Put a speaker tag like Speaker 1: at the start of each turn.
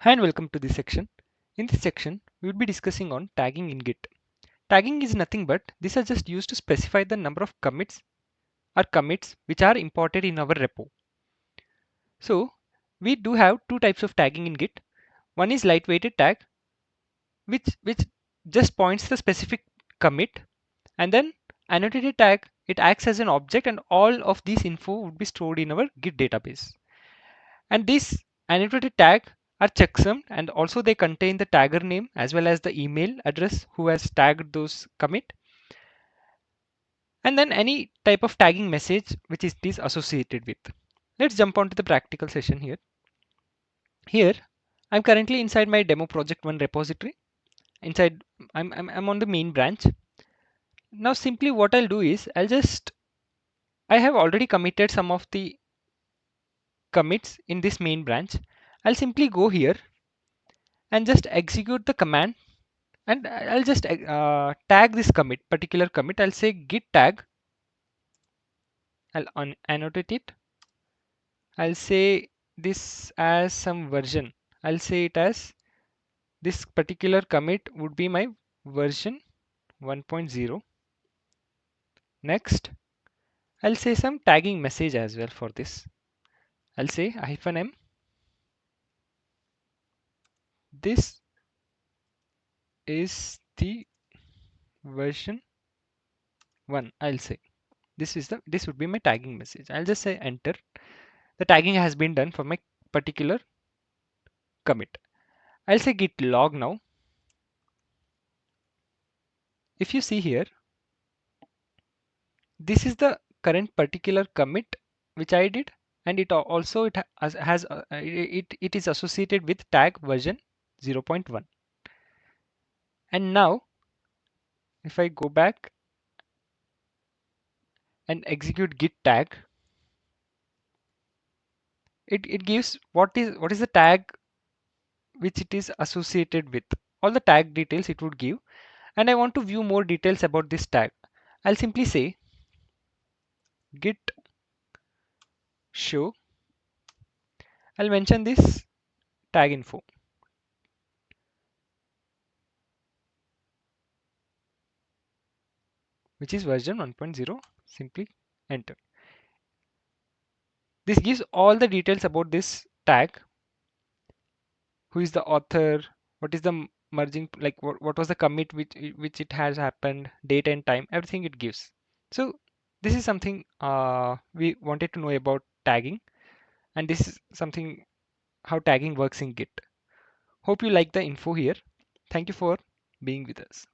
Speaker 1: Hi and welcome to this section. In this section, we will be discussing on tagging in Git. Tagging is nothing but these are just used to specify the number of commits which are imported in our repo. So we do have two types of tagging in Git. One is lightweighted tag, which just points the specific commit, and then annotated tag, it acts as an object and all of these info would be stored in our Git database. And these annotated tag are checksum and also they contain the tagger name as well as the email address who has tagged those commit, and then any type of tagging message which it is associated with. Let's jump on to the practical session here. Here I'm currently inside my demo project one repository. Inside I'm on the main branch. Now simply what I'll do is I have already committed some of the commits in this main branch. I'll simply go here and just execute the command, and I'll just tag this particular commit. I'll say git tag. I'll annotate it. I'll say this as some version. I'll say it as this particular commit would be my version 1.0. Next, I'll say some tagging message as well for this. I'll say -m. This is the version 1. I'll say this would be my tagging message. I'll just say enter. The tagging has been done for my particular commit. I'll say git log now. If you see here, this is the current particular commit which I did, and it is associated with tag version 0.1. And now if I go back and execute git tag, it gives what is the tag which it is associated with. All the tag details it would give, and I want to view more details about this tag. I'll simply say git show. I'll mention this tag info, which is version 1.0. Simply enter. This gives all the details about this tag: who is the author, what is the merging, like what was the commit which it has happened, date and time, everything it gives. So this is something we wanted to know about tagging, and this is something how tagging works in Git. Hope you like the info here. Thank you for being with us.